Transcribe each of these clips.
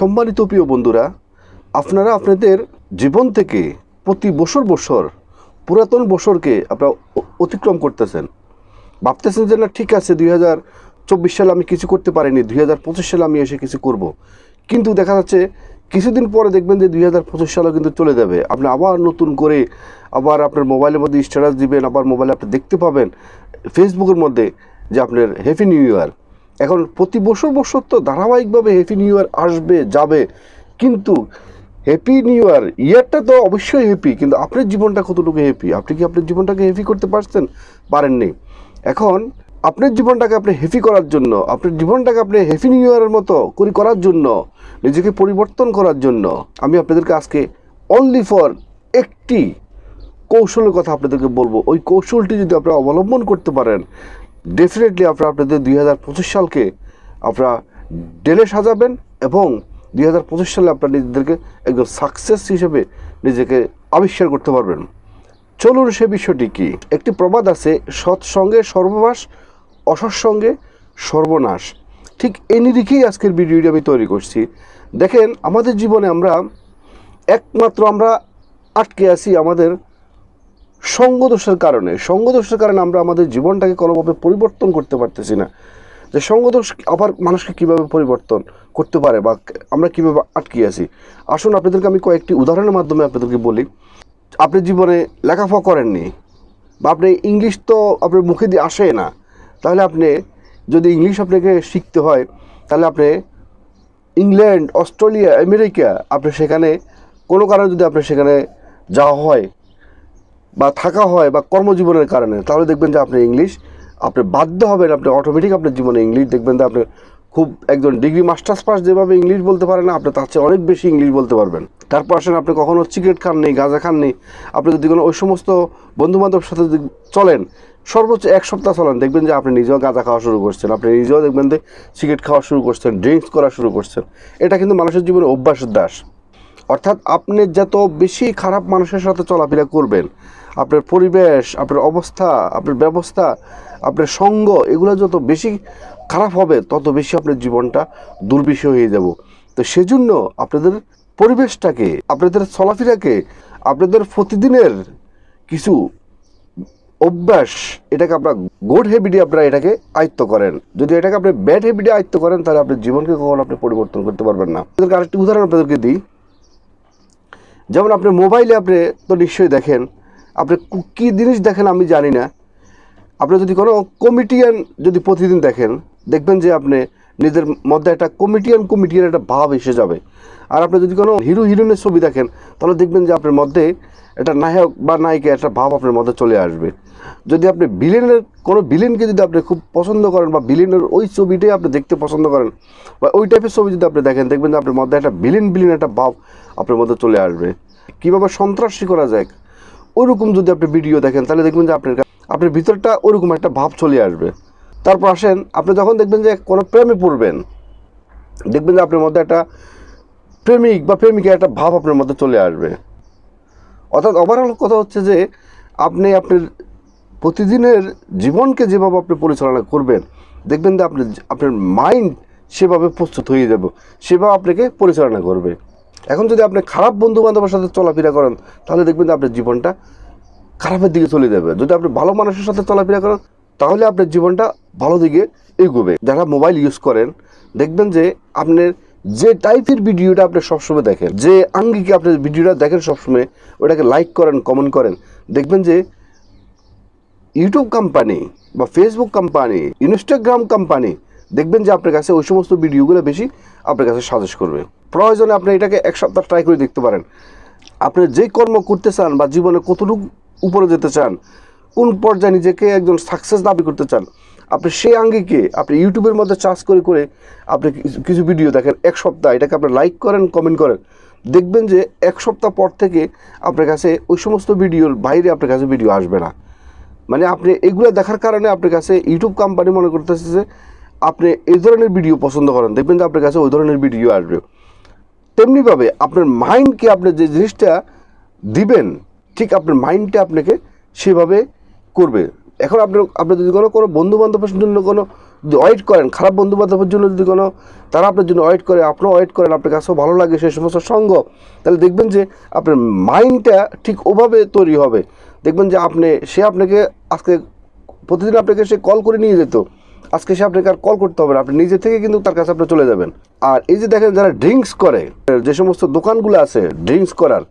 সম্মানিত প্রিয় বন্ধুরা, আপনারা আপনাদের জীবন থেকে প্রতি বছর পুরাতন বছরকে আপনারা অতিক্রম করতেছেন। ভাবতেছেন যে না ঠিক আছে 2024 সালে আমি কিছু করতে পারিনি, 2025 সালে আমি এসে কিছু করব। কিন্তু দেখা যাচ্ছে কিছুদিন পরে দেখবেন যে 2025 সালও কিন্তু চলে যাবে। আপনি আবার নতুন করে আবার আপনার মোবাইলের মধ্যে স্ট্যাটাস দিবেন, আবার মোবাইলে আপনি দেখতে পাবেন ফেসবুকের মধ্যে যে আপনার হ্যাপি নিউ ইয়ার। এখন প্রতি বছর তো ধারাবাহিকভাবে হ্যাপি নিউ ইয়ার আসবে যাবে, কিন্তু হ্যাপি নিউ ইয়ারটা তো অবশ্যই হ্যাপি, কিন্তু আপনার জীবনটা কতটুকু হ্যাপি? আপনি কি আপনার জীবনটাকে হ্যাপি করতে পারেননি। এখন আপনার জীবনটাকে আপনি হ্যাপি করার জন্য, আপনার জীবনটাকে আপনি হ্যাপি নিউ ইয়ারের মতো করার জন্য, নিজেকে পরিবর্তন করার জন্য আমি আপনাদেরকে আজকে অনলি ফর একটি কৌশলের কথা আপনাদেরকে বলবো। ওই কৌশলটি যদি আপনারা অবলম্বন করতে পারেন, ডেফিনেটলি আপনাদের 2025 সালকে আপনারা ডেলে সাজাবেন এবং 2025 সালে আপনারা নিজেদেরকে একজন সাকসেস হিসেবে নিজেকে আবিষ্কার করতে পারবেন। চলুন সে বিষয়টি কি। একটি প্রবাদ আছে, সৎসঙ্গে সর্বনাশ, অসৎসঙ্গে সর্বনাশ। ঠিক এই নিরিখেই আজকের ভিডিওটি আমি তৈরি করছি। দেখেন, আমাদের জীবনে আমরা আটকে আছি আমাদের সঙ্গদোষের কারণে আমরা আমাদের জীবনটাকে কোনোভাবে পরিবর্তন করতে পারতেছি না। যে সঙ্গদোষ আবার মানুষকে কীভাবে পরিবর্তন করতে পারে বা আমরা কীভাবে আটকে আছি, আসুন আপনাদেরকে আমি কয়েকটি উদাহরণের মাধ্যমে আপনাদেরকে বলি। আপনি জীবনে লেখাপড়া করেননি বা আপনি ইংলিশ তো আপনার মুখে দিয়ে আসে না, তাহলে আপনি যদি ইংলিশ আপনাকে শিখতে হয়, তাহলে আপনি ইংল্যান্ড, অস্ট্রেলিয়া, আমেরিকা আপনি সেখানে কোনো কারণে যদি আপনার সেখানে যাওয়া হয় বা থাকা হয় বা কর্মজীবনের কারণে, তাহলে দেখবেন যে আপনি ইংলিশ আপনি বাধ্য হবেন, আপনি অটোমেটিক আপনার জীবনে ইংলিশ দেখবেন যে আপনি খুব একজন ডিগ্রি মাস্টার্স পাস যেভাবে ইংলিশ বলতে পারেন না, আপনি তার চেয়ে অনেক বেশি ইংলিশ বলতে পারবেন। তারপর আসেন, আপনি কখনও সিগারেট খাননি, গাঁজা খাননি, আপনি যদি কোনো ওই সমস্ত বন্ধুবান্ধবের সাথে যদি চলেন, সর্বোচ্চ 1 সপ্তাহ চলেন, দেখবেন যে আপনি নিজেও গাঁজা খাওয়া শুরু করছেন, আপনি নিজেও দেখবেন যে সিগারেট খাওয়া শুরু করছেন, ড্রিঙ্কস করা শুরু করছেন। এটা কিন্তু মানুষের জীবনে অভ্যাসের দাস। অর্থাৎ আপনি যত বেশি খারাপ মানুষের সাথে চলাফেরা করবেন, আপনার পরিবেশ, আপনার অবস্থা, আপনার ব্যবস্থা, আপনার সঙ্গ, এগুলো যত বেশি খারাপ হবে, তত বেশি আপনার জীবনটা দুর্বিষহ হয়ে যাব। তো সেজন্য আপনাদের পরিবেশটাকে, আপনাদের চলাফেরাকে, আপনাদের প্রতিদিনের কিছু অভ্যাস, এটাকে আপনার গুড হ্যাবিটে আপনারা এটাকে আয়ত্ত করেন। যদি এটাকে আপনি ব্যাড হ্যাবিটে আয়ত্ত করেন, তাহলে আপনার জীবনকে কখনো আপনি পরিবর্তন করতে পারবেন না। আপনাদেরকে আরেকটি উদাহরণ আপনাদেরকে দিই। যেমন আপনি মোবাইলে আপনি তো নিশ্চয়ই দেখেন, আপনি কী জিনিস দেখেন আমি জানি না, আপনি যদি কোনো কমেডিয়ান যদি প্রতিদিন দেখেন, দেখবেন যে আপনি নিজের মধ্যে একটা কমেডিয়ান একটা ভাব এসে যাবে। আর আপনি যদি কোনো হিরো হিরোইনের ছবি দেখেন, তাহলে দেখবেন যে আপনার মধ্যে একটা নায়ক বা নায়িকা একটা ভাব আপনার মধ্যে চলে আসবে। যদি আপনি কোনো ভিলেনকে যদি আপনি খুব পছন্দ করেন বা ভিলেনের ওই ছবিটাই আপনি দেখতে পছন্দ করেন বা ওই টাইপের ছবি যদি আপনি দেখেন, দেখবেন যে আপনার মধ্যে একটা ভিলেন একটা ভাব আপনার মধ্যে চলে আসবে। কীভাবে সন্ত্রাসী করা যায়, ওইরকম যদি আপনি ভিডিও দেখেন, তাহলে দেখবেন যে আপনার ভিতরটা ওরকম একটা ভাব চলে আসবে। তারপর আসেন, আপনি যখন দেখবেন যে কোনো প্রেমে পড়বেন, দেখবেন যে আপনার মধ্যে একটা প্রেমিক বা প্রেমিকার একটা ভাব আপনার মধ্যে চলে আসবে। অর্থাৎ ওভারঅল কথা হচ্ছে যে আপনি আপনার প্রতিদিনের জীবনকে যেভাবে আপনি পরিচালনা করবেন, দেখবেন যে আপনার মাইন্ড সেভাবে প্রস্তুত হয়ে যাবে, সেভাবে আপনাকে পরিচালনা করবে। এখন যদি আপনি খারাপ বন্ধুবান্ধবের সাথে চলাফেরা করেন, তাহলে দেখবেন যে আপনার জীবনটা খারাপের দিকে চলে যাবে। যদি আপনি ভালো মানুষের সাথে চলাফেরা করেন, তাহলে আপনার জীবনটা ভালো দিকে এগোবে। যারা মোবাইল ইউজ করেন, দেখবেন যে আপনার যে টাইপের ভিডিওটা আপনি সবসময় দেখেন, যে আঙ্গিকে আপনি ভিডিওটা দেখেন সবসময়, ওটাকে লাইক করেন, কমেন্ট করেন, দেখবেন যে ইউটিউব কোম্পানি বা ফেসবুক কোম্পানি, ইনস্টাগ্রাম কোম্পানি, দেখবেন যে আপনার কাছে ওই সমস্ত ভিডিওগুলো বেশি আপনার কাছে সাজেস্ট করবে। প্রয়োজনে আপনি এটাকে 1 সপ্তাহ ট্রাই করে দেখতে পারেন। আপনি যে কর্ম করতে চান বা জীবনে কতটুকু উপরে যেতে চান, কোন পর্যায়ে নিজেকে একজন সাকসেস দাবি করতে চান, আপনি সেই আঙ্গিকে আপনি ইউটিউবের মধ্যে চার্জ করে আপনি কিছু ভিডিও দেখেন 1 সপ্তাহ, এটাকে আপনি লাইক করেন, কমেন্ট করেন, দেখবেন যে 1 সপ্তাহ পর থেকে আপনার কাছে ওই সমস্ত ভিডিওর বাইরে আপনার কাছে ভিডিও আসবে না। মানে আপনি এগুলো দেখার কারণে আপনার কাছে ইউটিউব কোম্পানি মনে করতেছে যে আপনি এই ধরনের ভিডিও পছন্দ করেন, দেখবেন যে আপনার কাছে ওই ধরনের ভিডিও আসবে। তেমনিভাবে আপনার মাইন্ডকে আপনি যে জিনিসটা দিবেন, ঠিক আপনার মাইন্ডটা আপনাকে সেভাবে করবে। এখন আপনি যদি কোনো বন্ধুবান্ধবের জন্য কোনো যদি ওয়েট করেন, খারাপ বন্ধু বান্ধবের জন্য যদি কোনো তারা আপনার জন্য ওয়েট করে, আপনিও ওয়েট করেন, আপনার কাছেও ভালো লাগে সেই সমস্ত সঙ্গ, তাহলে দেখবেন যে আপনার মাইন্ডটা ঠিক ওভাবে তৈরি হবে। দেখবেন যে সে আপনাকে আজকে প্রতিদিন আপনাকে সে কল করে নিয়ে যেত, আজকে সে আপনাকে আর কল করতে হবে না, আপনি নিজে থেকে কিন্তু তার কাছে আপনি চলে যাবেন। আর এই যে দেখেন যারা ড্রিঙ্কস করে, যে সমস্ত দোকানগুলো আছে ড্রিঙ্কস করার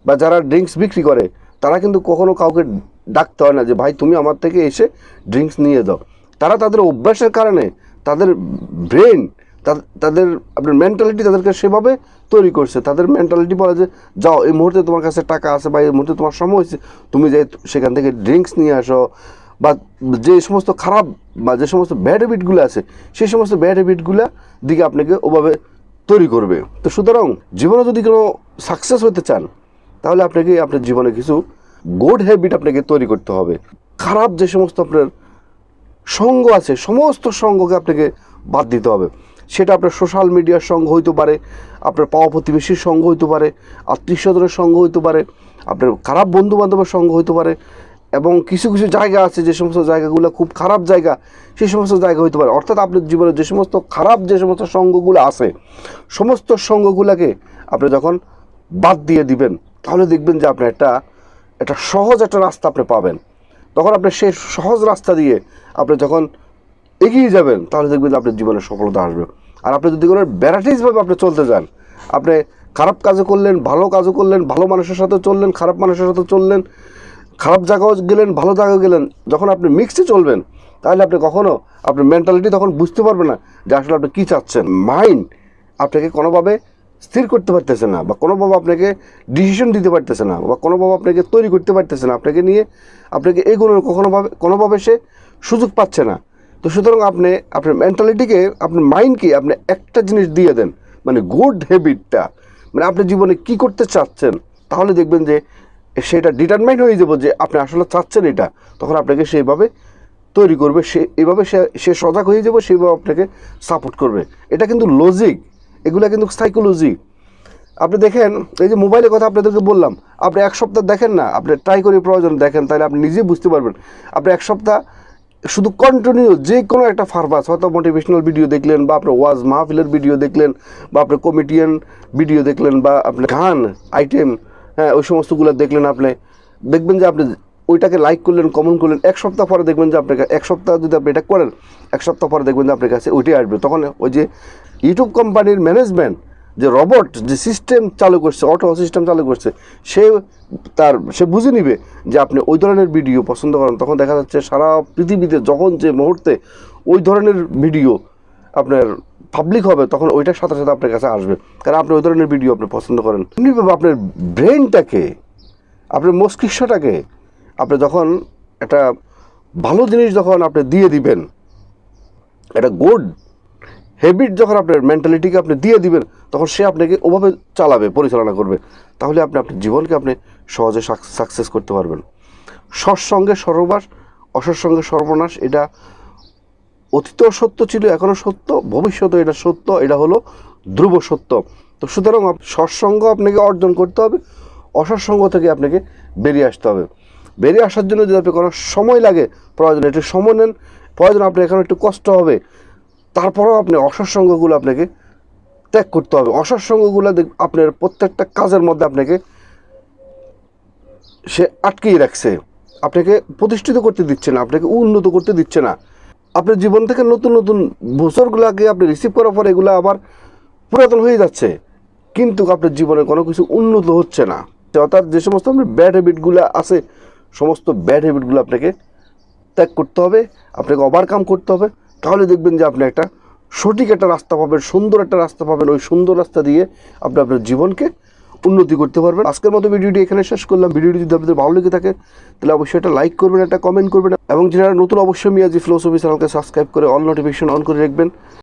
বা যারা ড্রিঙ্কস বিক্রি করে, তারা কিন্তু কখনো কাউকে ডাকতে হয় না যে ভাই তুমি আমার থেকে এসে ড্রিঙ্কস নিয়ে দাও। তারা তাদের অভ্যাসের কারণে তাদের ব্রেন, তাদের আপনার মেন্টালিটি তাদেরকে সেভাবে তৈরি করছে। তাদের মেন্টালিটি বলে যে যাও, এই মুহূর্তে তোমার কাছে টাকা আছে বা এই মুহূর্তে তোমার সময় হয়েছে, তুমি যাই সেখান থেকে ড্রিঙ্কস নিয়ে আসো, বা যে সমস্ত খারাপ বা যে সমস্ত ব্যাড হ্যাবিটগুলো আছে সেই সমস্ত ব্যাড হ্যাবিটগুলো দিকে আপনাকে ওভাবে তৈরি করবে। তো সুতরাং জীবনে যদি কোনো সাকসেস হতে চান, তাহলে আপনাকে আপনার জীবনে কিছু গুড হ্যাবিট আপনাকে তৈরি করতে হবে। খারাপ যে সমস্ত আপনার সঙ্গ আছে, সমস্ত সঙ্গকে আপনাকে বাদ দিতে হবে। সেটা আপনার সোশ্যাল মিডিয়ার সঙ্গ হইতে পারে, আপনার পাওয়া প্রতিবেশীর সঙ্গ হইতে পারে, আত্মীয় স্বজনের সঙ্গ হইতে পারে, আপনার খারাপ বন্ধু বান্ধবের সঙ্গ হইতে পারে, এবং কিছু কিছু জায়গা আছে যে সমস্ত জায়গাগুলো খুব খারাপ জায়গা, সেই সমস্ত জায়গা হইতে পারে। অর্থাৎ আপনার জীবনে যে সমস্ত খারাপ যে সমস্ত সঙ্গগুলো আছে, সমস্ত সঙ্গগুলোকে আপনি যখন বাদ দিয়ে দিবেন, তাহলে দেখবেন যে আপনি একটা সহজ একটা রাস্তা আপনি পাবেন। তখন আপনি সেই সহজ রাস্তা দিয়ে আপনি যখন এগিয়ে যাবেন, তাহলে দেখবেন যে আপনার জীবনে সফলতা আসবে। আর আপনি যদি কোনো ভ্যারাইটিসভাবে আপনি চলতে যান, আপনি খারাপ কাজও করলেন, ভালো কাজও করলেন, ভালো মানুষের সাথে চললেন, খারাপ মানুষের সাথে চললেন, খারাপ জায়গাও গেলেন, ভালো জায়গাও গেলেন, যখন আপনি মিক্সে চলবেন, তাহলে আপনি কখনও আপনার মেন্টালিটি তখন বুঝতে পারবেন না যে আসলে আপনি কী চাচ্ছেন। মাইন্ড আপনাকে কোনোভাবে স্থির করতে পারতেছে না, বা কোনোভাবে আপনাকে ডিসিশন দিতে পারতেছে না, বা কোনোভাবে আপনাকে তৈরি করতে পারতেছে না, আপনাকে এগোনোর কোনোভাবে সে সুযোগ পাচ্ছে না। তো সুতরাং আপনি আপনার মেন্টালিটিকে, আপনার মাইন্ডকে আপনি একটা জিনিস দিয়ে দেন, মানে গুড হ্যাবিটটা, মানে আপনি জীবনে কী করতে চাচ্ছেন, তাহলে দেখবেন যে সেটা ডিটারমাইন হয়ে যাবে যে আপনি আসলে চাচ্ছেন এটা। তখন আপনাকে সেইভাবে তৈরি করবে, সে সজাগ হয়ে যাবে, সেইভাবে আপনাকে সাপোর্ট করবে। এটা কিন্তু লজিক, এগুলো কিন্তু সাইকোলজি। আপনি দেখেন, এই যে মোবাইলের কথা আপনাদেরকে বললাম, আপনি এক সপ্তাহ দেখেন না, আপনি ট্রাই করে প্রয়োজন দেখেন, তাহলে আপনি নিজেই বুঝতে পারবেন। আপনি এক সপ্তাহ শুধু কন্টিনিউ যে কোনো একটা পারপাস, হয়তো মোটিভেশনাল ভিডিও দেখলেন, বা আপনার ওয়াজ মাহফিলের ভিডিও দেখলেন, বা আপনার কমেডিয়ান ভিডিও দেখলেন, বা আপনার গান আইটেম, হ্যাঁ, ওই সমস্তগুলো দেখলেন, আপনি দেখবেন যে আপনি ওইটাকে লাইক করলেন, কমেন্ট করলেন, এক সপ্তাহ পরে দেখবেন যে আপনার এক সপ্তাহ যদি আপনি এটা করেন, এক সপ্তাহ পরে দেখবেন যে আপনার কাছে ওইটাই আসবে। তখন ওই যে ইউটিউব কোম্পানির ম্যানেজমেন্ট যে রবট যে সিস্টেম চালু করছে, অটো সিস্টেম চালু করছে, সে বুঝে নিবে যে আপনি ওই ধরনের ভিডিও পছন্দ করেন। তখন দেখা যাচ্ছে সারা পৃথিবীতে যখন যে মুহূর্তে ওই ধরনের ভিডিও আপনার পাবলিক হবে, তখন ওইটার সাথে সাথে আপনার কাছে আসবে, কারণ আপনি ওই ধরনের ভিডিও আপনি পছন্দ করেন। এমনিভাবে আপনার ব্রেনটাকে, আপনার মস্তিষ্কটাকে আপনি যখন একটা ভালো জিনিস যখন আপনি দিয়ে দিবেন, একটা গুড হ্যাবিট যখন আপনার মেন্টালিটিকে আপনি দিয়ে দিবেন, তখন সে আপনাকে ওভাবে চালাবে, পরিচালনা করবে। তাহলে আপনি আপনার জীবনকে আপনি সহজে সাকসেস করতে পারবেন। সৎসঙ্গে সর্ববাস, অসৎসঙ্গে সর্বনাশ, এটা অতীতেও সত্য ছিল, এখনও সত্য, ভবিষ্যতেও এটা সত্য, এটা হলো ধ্রুব সত্য। তো সুতরাং সৎসঙ্গ আপনাকে অর্জন করতে হবে, অসৎসঙ্গ থেকে আপনাকে বেরিয়ে আসতে হবে। বেরিয়ে আসার জন্য যদি আপনি কোনো সময় লাগে, প্রয়োজন একটু সময় নেন, প্রয়োজন আপনি এখন একটু কষ্ট হবে, তারপরেও আপনি অসৎসঙ্গগুলো আপনাকে ত্যাগ করতে হবে। অসৎসঙ্গগুলো আপনার প্রত্যেকটা কাজের মধ্যে আপনাকে সে আটকেই রাখছে, আপনাকে প্রতিষ্ঠিত করতে দিচ্ছে না, আপনাকে উন্নত করতে দিচ্ছে না। আপনার জীবন থেকে নতুন নতুন বছরগুলোকে আপনি রিসিভ করার পর এগুলো আবার পুরাতন হয়ে যাচ্ছে, কিন্তু আপনার জীবনে কোনো কিছু উন্নত হচ্ছে না। অর্থাৎ যে সমস্ত আপনার ব্যাড হ্যাবিটগুলো আছে, সমস্ত ব্যাড হ্যাবিটগুলো আপনাকে ত্যাগ করতে হবে, আপনাকে ওভারকাম করতে হবে। তাহলে দেখবেন যে আপনি একটা সঠিক একটা রাস্তা পাবেন, সুন্দর একটা রাস্তা পাবেন। ওই সুন্দর রাস্তা দিয়ে আপনি আপনার জীবনকে উন্নতি করতে পারবেন। আজকের মতো ভিডিওটি এখানে শেষ করলাম। ভিডিওটি যদি আপনাদের ভালো লেগে থাকে, তাহলে অবশ্যই একটা লাইক করবেন, একটা কমেন্ট করবেন, এবং যারা নতুন অবশ্যই মিয়াজি ফিলোসফি চ্যানেলকে সাবস্ক্রাইব করে অল নোটিফিকেশন অন করে রাখবেন।